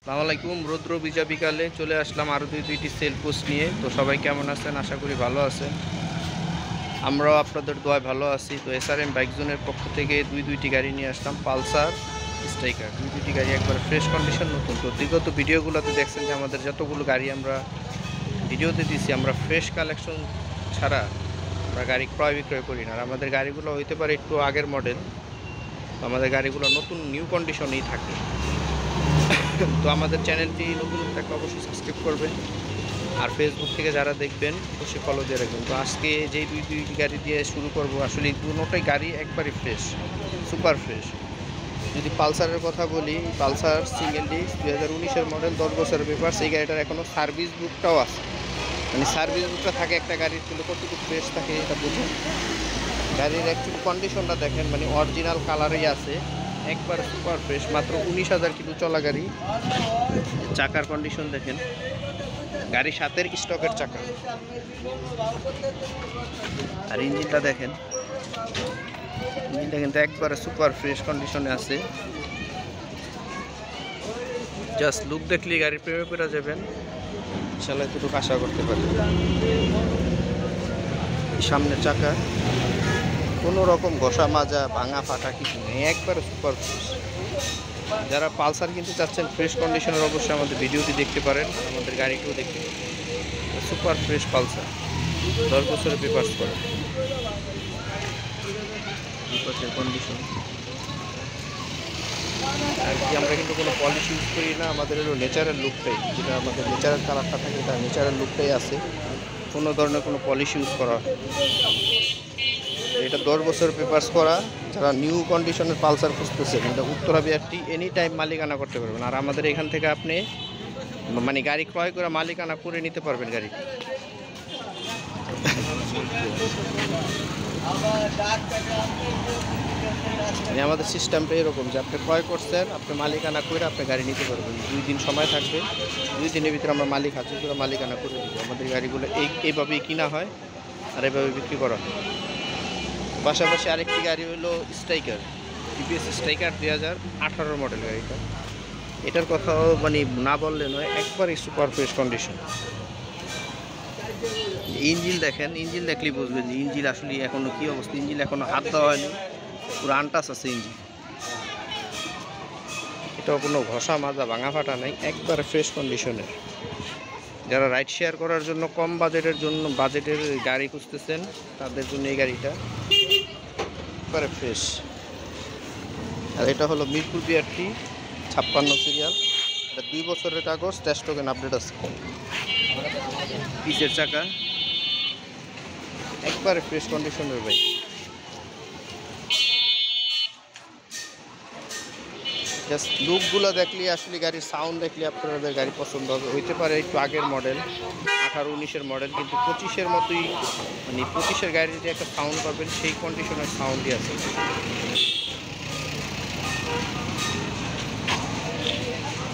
আসসালামু আলাইকুম। রৌদ্র ভিজা বিকালে চলে আসলাম আরও দুইটি সেল পোস্ট নিয়ে। তো সবাই কেমন আছেন? আশা করি ভালো আছেন। আমরাও আপনাদের দোয়ায় ভালো আছি। তো এসআরএম বাইক জোনের পক্ষ থেকে দুইটি গাড়ি নিয়ে আসলাম, পালসার, স্ট্রাইকার। দুইটি গাড়ি একবার ফ্রেশ কন্ডিশন, নতুন। তো বিগত ভিডিওগুলোতে দেখছেন যে আমাদের যতগুলো গাড়ি আমরা ভিডিওতে দিছি, আমরা ফ্রেশ কালেকশন ছাড়া আমরা গাড়ি ক্রয় বিক্রয় করি না। আর আমাদের গাড়িগুলো হইতে পারে একটু আগের মডেল, তো আমাদের গাড়িগুলো নতুন নিউ কন্ডিশনেই থাকে। তো আমাদের চ্যানেলটি নতুন থাকলে অবশ্যই সাবস্ক্রাইব করবেন, আর ফেসবুক থেকে যারা দেখবেন অবশ্যই ফলো দিয়ে রাখবেন। তো আজকে যেই দুইটি গাড়ি দিয়ে শুরু করব, আসলে দুটোই গাড়ি একবারই ফ্রেশ, সুপার ফ্রেশ। যদি পালসারের কথা বলি, পালসার সিঙ্গেল ডিস্ক 2019-এর মডেল, 10 বছরের পেপারস। এই গাড়িটার এখনও সার্ভিস বুকটাও আছে। মানে সার্ভিস বুকটা থাকে একটা গাড়ির, তুলে কতটুকু ফ্রেশ থাকে এটা বুঝুন। গাড়ির অ্যাকচুয়ালি কন্ডিশনটা দেখেন, মানে অরিজিনাল কালারেই আছে, একবার সুপার ফ্রেশ। মাত্র 19,000 কিলো চলা গাড়ি। চাকার কন্ডিশন দেখেন, গাড়ির সাথের স্টকের চাকা। আর ইঞ্জিনটা দেখেন, ইঞ্জিনটা কিন্তু একবারে সুপার ফ্রেশ কন্ডিশনে আছে। জাস্ট লুক দেখলেই গাড়ির প্রেমে পড়ে যাবেন, ইনশাআল্লাহ এতটুকু আশা করতে পারি। সামনের চাকা কোনো রকম ঘষা মাজা ভাঙা ফাটা কিছু নেই, একবারে সুপার ফ্রেশ। যারা পালসার কিনতে চাচ্ছেন ফ্রেশ কন্ডিশনের, অবশ্যই আমাদের ভিডিওটি দেখতে পারেন, আমাদের গাড়িটিও দেখতে পারেন। সুপার ফ্রেশ পালসার, 10 বছরের পেপারস করা, বিপক্ষের কন্ডিশন। আর কি, আমরা কিন্তু কোনো পলিশ ইউজ করি না, আমাদের হলো ন্যাচারাল লুকটাই, যেটা আমাদের ন্যাচারাল কালারটা থাকে, এটা ন্যাচারাল লুকটাই আছে, কোনো ধরনের কোনো পলিশ ইউজ করা। এটা 10 বছর পেপারস করা। যারা নিউ কন্ডিশনের পালসার খুঁজতেছেন, এটা উত্তরা বিআরটি এনি টাইম মালিকানা করতে পারবেন। আর আমাদের এখান থেকে আপনি মানে গাড়ি ক্রয় করে মালিকানা করে নিতে পারবেন গাড়ি। মানে আমাদের সিস্টেমটা এরকম যে আপনি ক্রয় করছেন, আপনি মালিকানা করে আপনি গাড়ি নিতে পারবেন। 2 দিন সময় থাকবে, 2 দিনের ভিতরে আমরা মালিক হাজির করে মালিকানা করে দিব। আমাদের গাড়িগুলো এইভাবেই কিনা হয় আর এইভাবে বিক্রি করা হয়। পাশাপাশি আরেকটি গাড়ি হলো স্ট্রাইকার, টিভিএস স্ট্রাইকার 2018 মডেল গাড়িটা। এটার কথাও মানে না বললে নয়, একবারই সুপার ফ্রেশ কন্ডিশন। ইঞ্জিন দেখেন, ইঞ্জিন দেখলেই বুঝবেন যে ইঞ্জিন আসলে এখনও কী অবস্থা। ইঞ্জিন এখনও হাত দেওয়া হয়নি, পুরো আনটাচ আছে ইঞ্জিন। এটাও কোনো ঘষা মাজা ভাঙা ফাটা নেই, একবারে ফ্রেশ কন্ডিশনের। যারা রাইড শেয়ার করার জন্য কম বাজেটের গাড়ি খুঁজতেছেন, তাদের জন্য এই গাড়িটা একবারে ফ্রেশ। আর এটা হলো মিরপুর বিআরটি 56 সিরিয়াল। এটা 2 বছরের কাগজ, টেস্ট টোকেন আপডেট আছে। পিচের চাকা একবারে ফ্রেশ কন্ডিশনের বাইক। জাস্ট লুকগুলো দেখলে, আসলে গাড়ির সাউন্ড দেখলে আপনাদের গাড়ি পছন্দ হবে। হইতে পারে একটু আগের মডেল, 18-19-এর মডেল, কিন্তু 25-এর মতোই, মানে 25-এর গাড়ির যে একটা সাউন্ড পাবেন, সেই কন্ডিশনের সাউন্ডই আছে।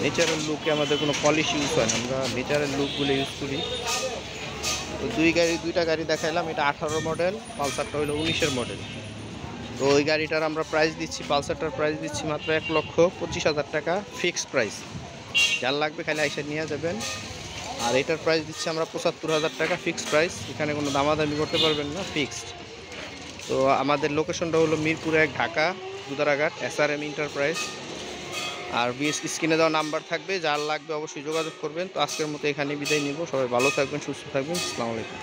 নেচারাল লুকে আমাদের কোনো পলিশ ইউজ হয় না, আমরা নেচারাল লুকগুলো ইউজ করি। তো দুইটা গাড়ি দেখাইলাম, এটা 18 মডেল, পালসারটা হলো 19-এর মডেল। তো ওই গাড়িটার আমরা প্রাইস দিচ্ছি, পালসারটার প্রাইস দিচ্ছি মাত্র 1,25,000 টাকা ফিক্সড প্রাইস। যার লাগবে খালি আইসা নিয়ে যাবেন। আর এটার প্রাইস দিচ্ছি আমরা 75,000 টাকা ফিক্সড প্রাইস, এখানে কোনো দামাদামি করতে পারবেন না, ফিক্সড। তো আমাদের লোকেশনটা হলো মিরপুর 1, ঢাকা দুদারাঘাট, এসআরএম এন্টারপ্রাইজ। আর স্ক্রিনে দেওয়া নাম্বার থাকবে, যার লাগবে অবশ্যই যোগাযোগ করবেন। তো আজকের মতো এখানে বিদায় নিব, সবাই ভালো থাকবেন, সুস্থ থাকবেন, আসসালামু আলাইকুম।